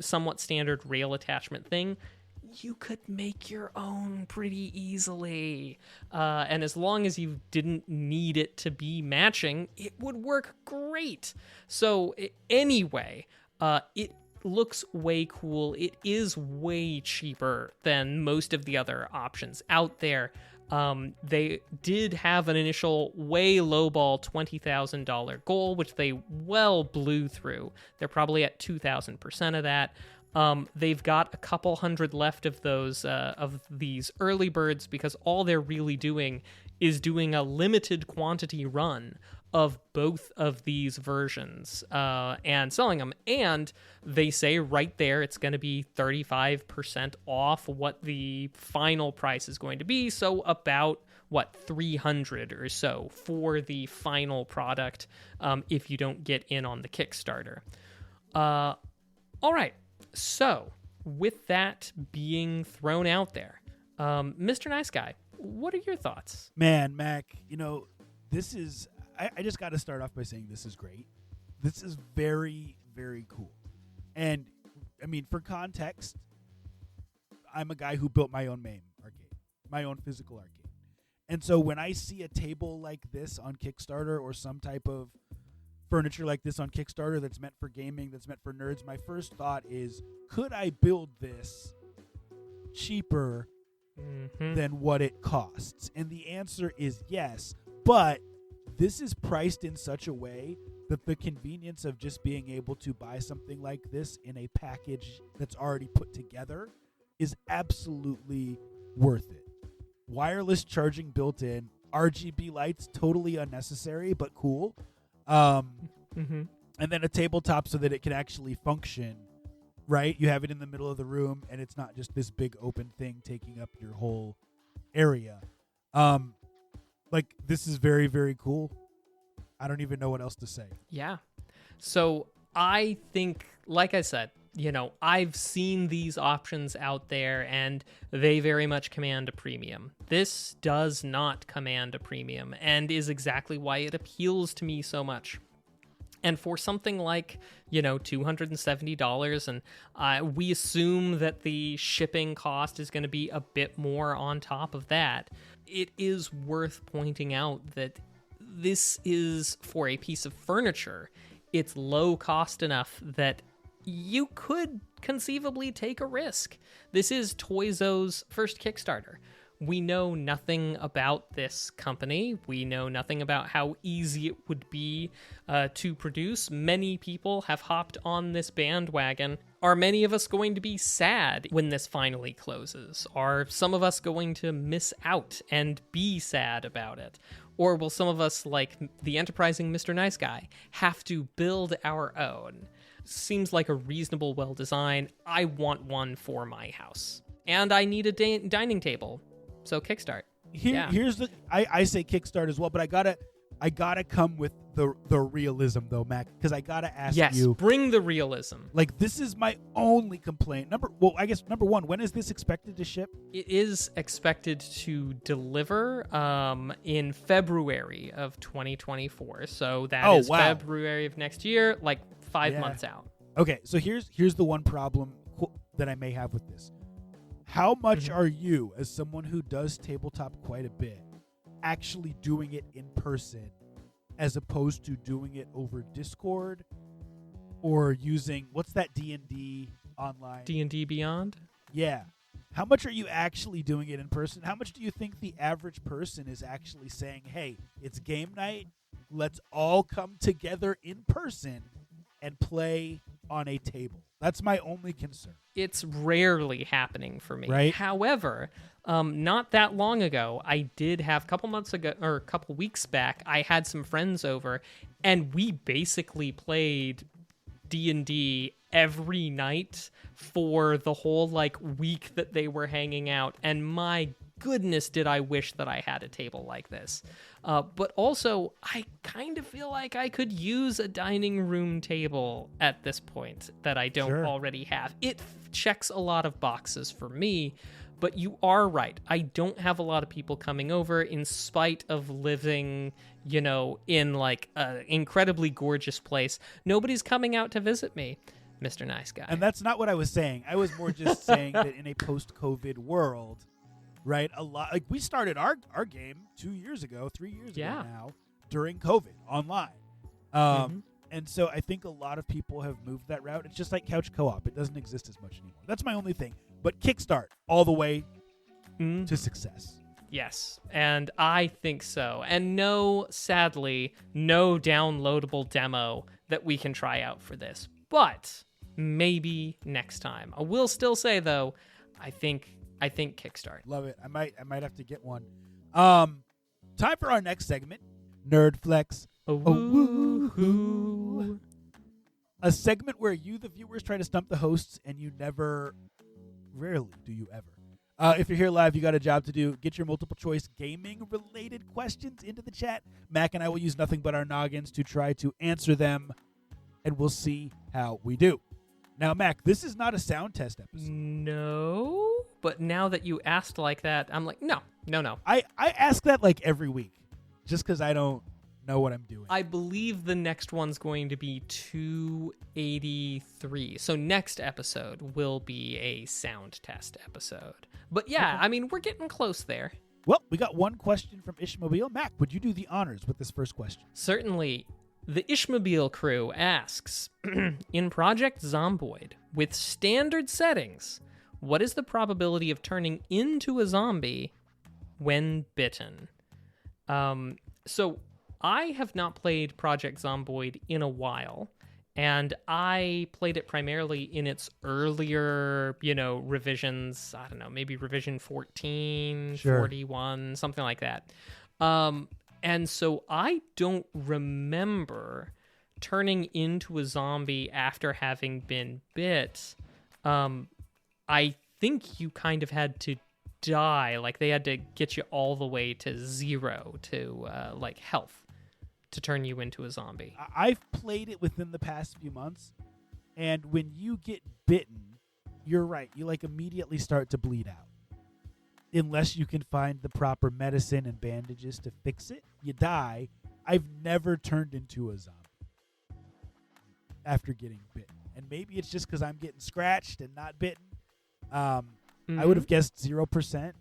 somewhat standard rail attachment thing. You could make your own pretty easily. And as long as you didn't need it to be matching, it would work great. So anyway, it looks way cool. It is way cheaper than most of the other options out there. They did have an initial way lowball $20,000 goal, which they well blew through. They're probably at 2,000% of that. They've got a couple hundred left of these early birds, because all they're really doing is doing a limited quantity run of both of these versions and selling them. And they say right there it's going to be 35% off what the final price is going to be. So about $300 or so for the final product if you don't get in on the Kickstarter. All right. So, with that being thrown out there, Mr. Nice Guy, what are your thoughts? Man, Mac, this is... I just got to start off by saying this is great. This is very, very cool. And, I mean, for context, I'm a guy who built my own MAME arcade, my own physical arcade. And so when I see a table like this on Kickstarter, or some type of furniture like this on Kickstarter that's meant for gaming, that's meant for nerds, my first thought is, could I build this cheaper than what it costs? And the answer is yes, but this is priced in such a way that the convenience of just being able to buy something like this in a package that's already put together is absolutely worth it. Wireless charging built in, RGB lights totally unnecessary but cool. And then a tabletop so that it can actually function, right? You have it in the middle of the room, and it's not just this big open thing taking up your whole area. This is very, very cool. I don't even know what else to say. Yeah. So I think, like I said, I've seen these options out there, and they very much command a premium. This does not command a premium, and is exactly why it appeals to me so much. And for something like, $270, and we assume that the shipping cost is going to be a bit more on top of that, it is worth pointing out that this is, for a piece of furniture, it's low cost enough that you could conceivably take a risk. This is Toizo's first Kickstarter. We know nothing about this company. We know nothing about how easy it would be to produce. Many people have hopped on this bandwagon. Are many of us going to be sad when this finally closes? Are some of us going to miss out and be sad about it? Or will some of us, like the enterprising Mr. Nice Guy, have to build our own? Seems like a reasonable design. I want one for my house. And I need a dining table. So kickstart. Here's the I say kickstart as well, but I gotta come with the realism though, Mac, because I gotta ask you. Yes, bring the realism. Like, this is my only complaint. Number one, when is this expected to ship? It is expected to deliver in February of 2024. So that is February of next year, like 5 months out. Okay, so here's the one problem that I may have with this. How much are you, as someone who does tabletop quite a bit, actually doing it in person as opposed to doing it over Discord or using, what's that D&D online? D&D Beyond? Yeah. How much are you actually doing it in person? How much do you think the average person is actually saying, hey, it's game night, let's all come together in person and play on a table? That's my only concern. It's rarely happening for me. Right. However, not that long ago, I did have a couple weeks back, I had some friends over, and we basically played D&D every night for the whole week that they were hanging out. And my goodness, did I wish that I had a table like this. But also, I kind of feel like I could use a dining room table at this point that I don't already have. It checks a lot of boxes for me, but you are right. I don't have a lot of people coming over in spite of living, in an incredibly gorgeous place. Nobody's coming out to visit me, Mr. Nice Guy. And that's not what I was saying. I was more just saying that in a post-COVID world, right? A lot, we started our game 3 years ago now, during COVID online. And so I think a lot of people have moved that route. It's just like couch co-op. It doesn't exist as much anymore. That's my only thing. But kickstart all the way to success. Yes, and I think so. And no, sadly, no downloadable demo that we can try out for this. But maybe next time. I will still say, though, I think kickstart. Love it. I might have to get one. Time for our next segment, Nerd Flex. Woohoo! A segment where you, the viewers, try to stump the hosts, and rarely do you ever. If you're here live, you got a job to do. Get your multiple choice gaming-related questions into the chat. Mac and I will use nothing but our noggins to try to answer them, and we'll see how we do. Now, Mac, this is not a sound test episode. No, but now that you asked like that, I'm like, no. I ask that every week, just because I don't know what I'm doing. I believe the next one's going to be 283. So next episode will be a sound test episode. But yeah, okay. We're getting close there. Well, we got one question from Ishmobile. Mac, would you do the honors with this first question? Certainly. The Ishmobile crew asks, in Project Zomboid, with standard settings, what is the probability of turning into a zombie when bitten? So I have not played Project Zomboid in a while, and I played it primarily in its earlier, revisions. I don't know, maybe revision 14, 41, something like that. And so I don't remember turning into a zombie after having been bit. I think you kind of had to die. They had to get you all the way to 0 to health to turn you into a zombie. I've played it within the past few months, and when you get bitten, you're right. You immediately start to bleed out. Unless you can find the proper medicine and bandages to fix it, you die. I've never turned into a zombie after getting bitten. And maybe it's just because I'm getting scratched and not bitten. I would have guessed 0%.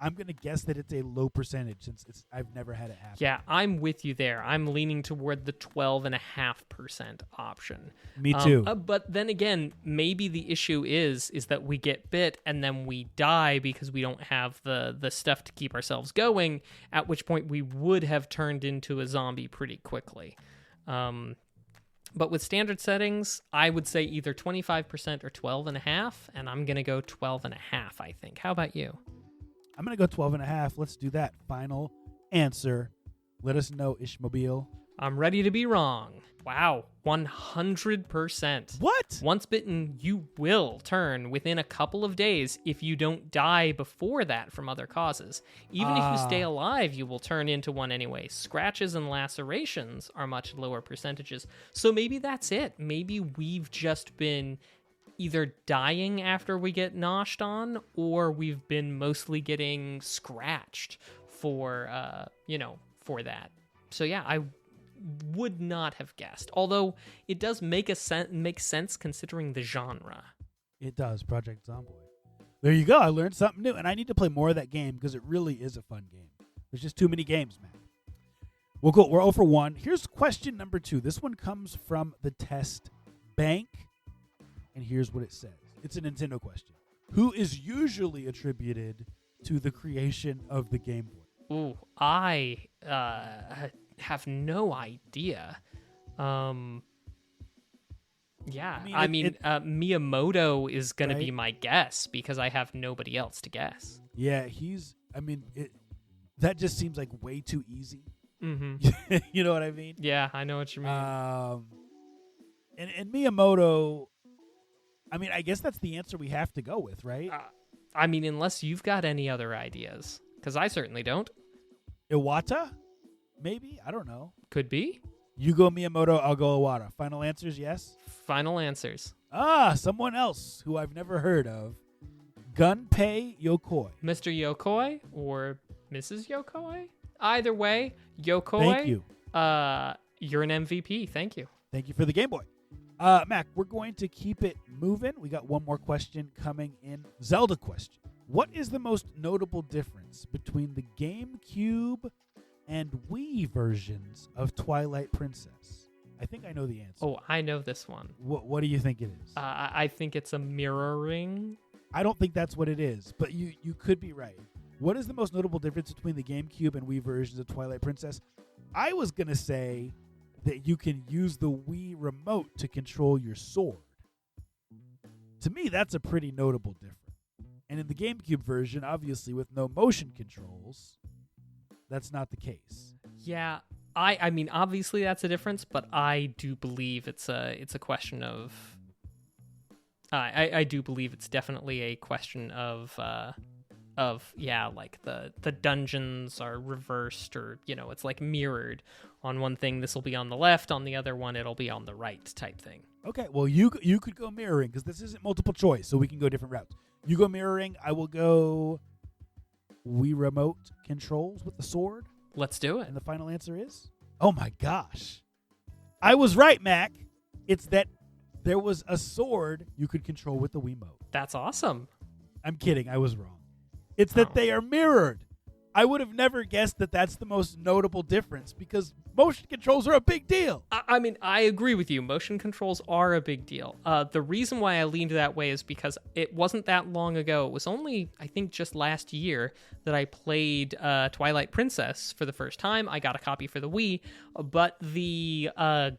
I'm going to guess that it's a low percentage since I've never had it happen. Yeah, I'm with you there. I'm leaning toward the 12.5% option. Me too. But then again, maybe the issue is that we get bit and then we die because we don't have the stuff to keep ourselves going, at which point we would have turned into a zombie pretty quickly. But with standard settings, I would say either 25% or 12.5%, and I'm going to go 12.5%, I think. How about you? I'm going to go 12.5. Let's do that. Final answer. Let us know, Ishmobile. I'm ready to be wrong. Wow, 100%. What? Once bitten, you will turn within a couple of days if you don't die before that from other causes. Even if you stay alive, you will turn into one anyway. Scratches and lacerations are much lower percentages. So maybe that's it. Maybe we've just been either dying after we get noshed on, or we've been mostly getting scratched for that. So yeah, I would not have guessed. Although it does make sense considering the genre. It does, Project Zomboid. There you go. I learned something new, and I need to play more of that game because it really is a fun game. There's just too many games, man. We're 0 for 1. Here's question number 2. This one comes from the test bank. And here's what it says. It's a Nintendo question. Who is usually attributed to the creation of the Game Boy? Ooh, I have no idea. Miyamoto is going to be my guess because I have nobody else to guess. Yeah, that just seems like way too easy. Mm-hmm. You know what I mean? Yeah, I know what you mean. And Miyamoto, I guess that's the answer we have to go with, right? Unless you've got any other ideas, because I certainly don't. Iwata? Maybe? I don't know. Could be. You go Miyamoto, I'll go Iwata. Final answers, yes? Final answers. Someone else who I've never heard of. Gunpei Yokoi. Mr. Yokoi or Mrs. Yokoi? Either way, Yokoi. Thank you. You're an MVP. Thank you. Thank you for the Game Boy. Mac, we're going to keep it moving. We got one more question coming in. Zelda question. What is the most notable difference between the GameCube and Wii versions of Twilight Princess? I think I know the answer. Oh, I know this one. What do you think it is? I think it's a mirroring. I don't think that's what it is, but you could be right. What is the most notable difference between the GameCube and Wii versions of Twilight Princess? I was going to say that you can use the Wii remote to control your sword. To me, that's a pretty notable difference. And in the GameCube version, obviously with no motion controls, that's not the case. Yeah, I mean, obviously that's a difference, but I do believe it's a question of. I do believe it's definitely a question of like the dungeons are reversed, or it's like mirrored. On one thing, this will be on the left. On the other one, it'll be on the right type thing. Okay, well, you could go mirroring because this isn't multiple choice, so we can go different routes. You go mirroring. I will go Wii remote controls with the sword. Let's do it. And the final answer is? Oh my gosh. I was right, Mac. It's that there was a sword you could control with the Wiimote. That's awesome. I'm kidding. I was wrong. It's that they are mirrored. I would have never guessed that that's the most notable difference because motion controls are a big deal. I mean, I agree with you. Motion controls are a big deal. The reason why I leaned that way is because it wasn't that long ago. It was only, I think, just last year that I played Twilight Princess for the first time. I got a copy for the Wii, but the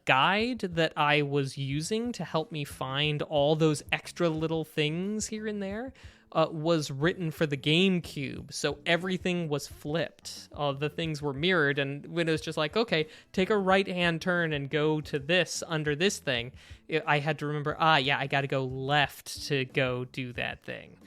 guide that I was using to help me find all those extra little things here and there was written for the GameCube, so everything was flipped. The things were mirrored, and when it was just like, okay, take a right-hand turn and go to this under this thing, I had to remember, I got to go left to go do that thing.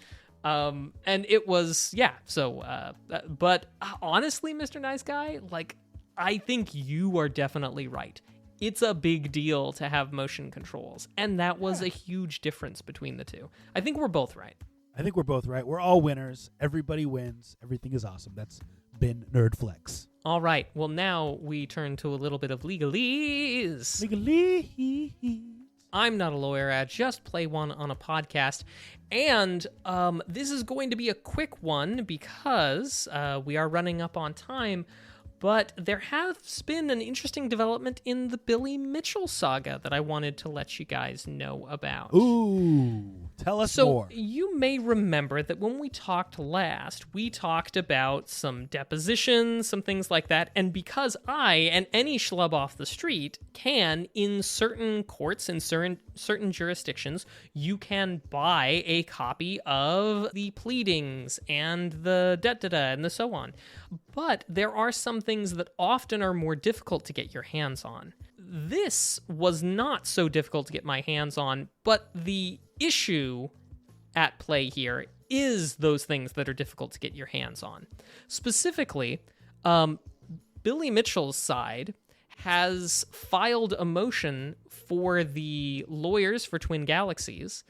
And it was, but honestly, Mr. Nice Guy, like, I think you are definitely right. It's a big deal to have motion controls, and that was a huge difference between the two. I think we're both right. I think we're both right. We're all winners. Everybody wins. Everything is awesome. That's been Nerd Flex. All right. Well, now we turn to a little bit of legalese. Legalese. I'm Not a Lawyer at Just Play One on a podcast. And this is going to be a quick one because we are running up on time. But there has been an interesting development in the Billy Mitchell saga that I wanted to let you guys know about. Ooh, tell us more. So you may remember that when we talked last, we talked about some depositions, some things like that. And because I and any schlub off the street can, in certain courts, in certain jurisdictions, you can buy a copy of the pleadings and the da-da-da and the so on. But there are some things that often are more difficult to get your hands on. This was not so difficult to get my hands on, but the issue at play here is those things that are difficult to get your hands on. Specifically, Billy Mitchell's side has filed a motion for the lawyers for Twin Galaxies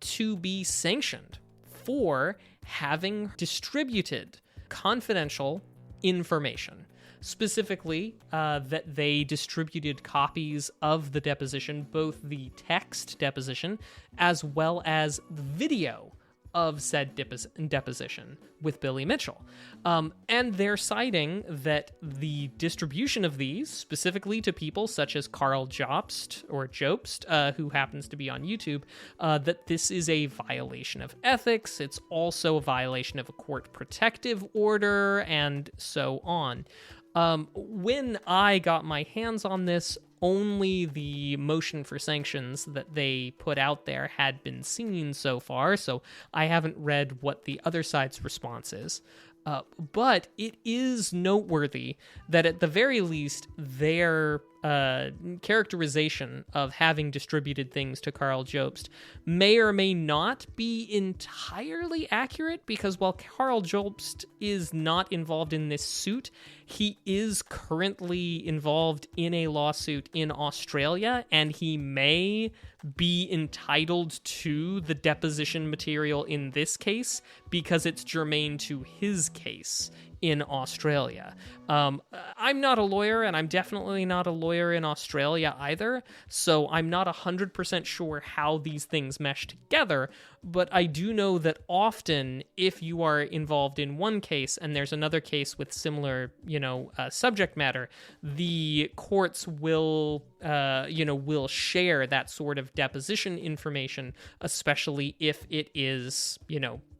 to be sanctioned for having distributed confidential information. Specifically, that they distributed copies of the deposition, both the text deposition as well as video of said deposition with Billy Mitchell. And they're citing that the distribution of these, specifically to people such as Carl Jobst, who happens to be on YouTube, that this is a violation of ethics. It's also a violation of a court protective order, and so on. When I got my hands on this, only the motion for sanctions that they put out there had been seen so far, so I haven't read what the other side's response is. But it is noteworthy that at the very least, their characterization of having distributed things to Carl Jobst may or may not be entirely accurate, because while Carl Jobst is not involved in this suit, he is currently involved in a lawsuit in Australia, and he may be entitled to the deposition material in this case because it's germane to his case in Australia. I'm not a lawyer, and I'm definitely not a lawyer in Australia either, so I'm not 100% sure how these things mesh together, but I do know that often if you are involved in one case and there's another case with similar, subject matter, the courts will share that sort of deposition information, especially if it is,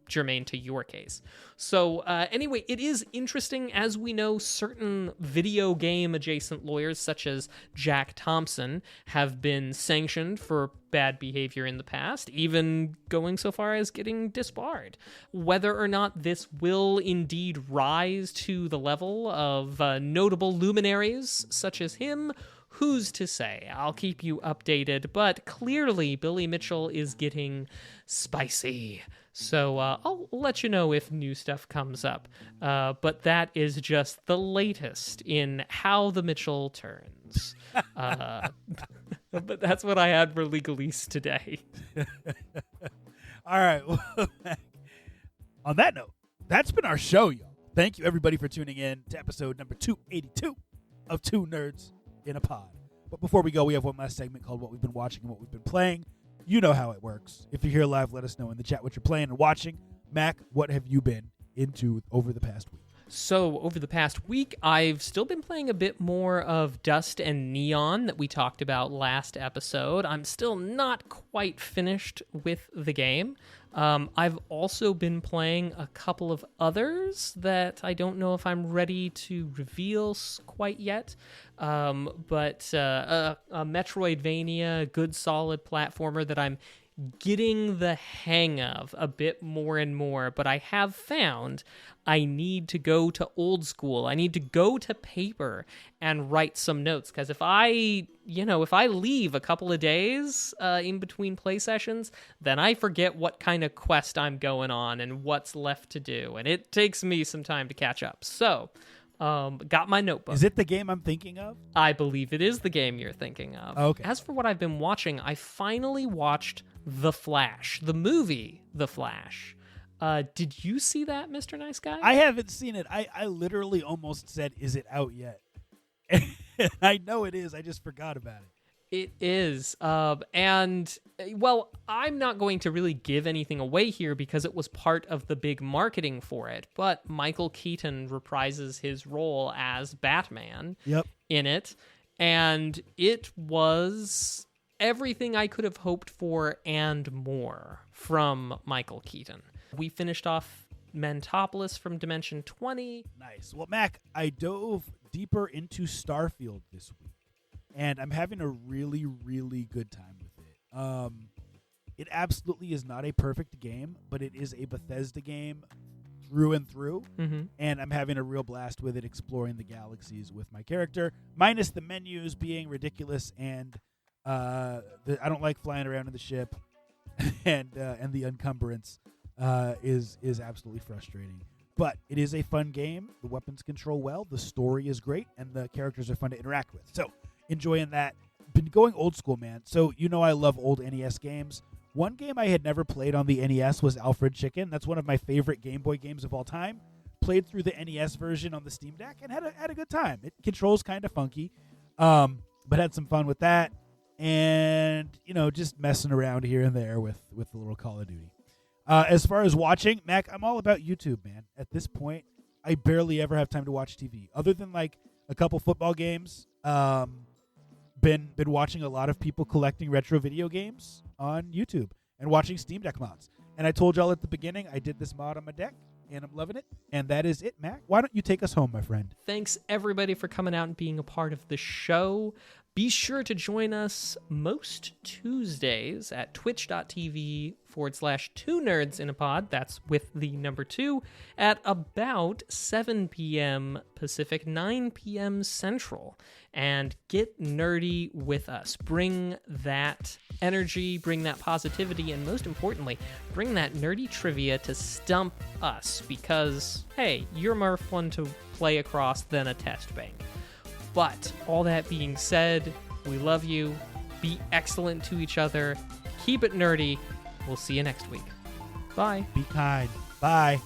germane to your case. So anyway, it is interesting. As we know, certain video game adjacent lawyers such as Jack Thompson have been sanctioned for bad behavior in the past, even going so far as getting disbarred. Whether or not this will indeed rise to the level of notable luminaries such as him, who's to say? I'll keep you updated, but clearly Billy Mitchell is getting spicy. So I'll let you know if new stuff comes up. But that is just the latest in how the Mitchell turns. But that's what I had for Legalese today. All right. Well, on that note, that's been our show, y'all. Thank you, everybody, for tuning in to episode number 282 of Two Nerds in a Pod. But before we go, we have one last segment called What We've Been Watching and What We've Been Playing. You know how it works. If you're here live, let us know in the chat what you're playing and watching. Mac, what have you been into over the past week? So over the past week, I've still been playing a bit more of Dust and Neon that we talked about last episode. I'm still not quite finished with the game. I've also been playing a couple of others that I don't know if I'm ready to reveal quite yet. But a Metroidvania, good solid platformer that I'm getting the hang of a bit more and more, but I have found I need to go to old school. I need to go to paper and write some notes, because if I leave a couple of days in between play sessions, then I forget what kind of quest I'm going on and what's left to do, and it takes me some time to catch up. So got my notebook. Is it the game I'm thinking of? I believe it is the game you're thinking of. Okay. As for what I've been watching, I finally watched The Flash, the movie The Flash. Did you see that, Mr. Nice Guy? I haven't seen it. I literally almost said, is it out yet? I know it is. I just forgot about it. It is. And, well, I'm not going to really give anything away here because it was part of the big marketing for it. But Michael Keaton reprises his role as Batman in it. And it was everything I could have hoped for and more from Michael Keaton. We finished off Mentopolis from Dimension 20. Nice. Well, Mac, I dove deeper into Starfield this week, and I'm having a really, really good time with it. It absolutely is not a perfect game, but it is a Bethesda game through and through, and I'm having a real blast with it, exploring the galaxies with my character, minus the menus being ridiculous, and I don't like flying around in the ship, and the encumbrance is absolutely frustrating. But it is a fun game. The weapons control well, the story is great, and the characters are fun to interact with. So, enjoying that. Been going old school, man. So, I love old NES games. One game I had never played on the NES was Alfred Chicken. That's one of my favorite Game Boy games of all time. Played through the NES version on the Steam Deck and had a good time. It controls kind of funky, but had some fun with that. And, just messing around here and there with the little Call of Duty. As far as watching, Mac, I'm all about YouTube, man. At this point, I barely ever have time to watch TV. Other than, like, a couple football games, been watching a lot of people collecting retro video games on YouTube and watching Steam Deck mods. And I told y'all at the beginning I did this mod on my deck, and I'm loving it. And that is it, Mac. Why don't you take us home, my friend? Thanks, everybody, for coming out and being a part of the show. Be sure to join us most Tuesdays at twitch.tv/2nerdsinapod. That's with the number 2 at about 7 p.m. Pacific, 9 p.m. Central. And get nerdy with us. Bring that energy, bring that positivity, and most importantly, bring that nerdy trivia to stump us because, hey, you're more fun to play across than a test bank. But all that being said, we love you. Be excellent to each other. Keep it nerdy. We'll see you next week. Bye. Be kind. Bye.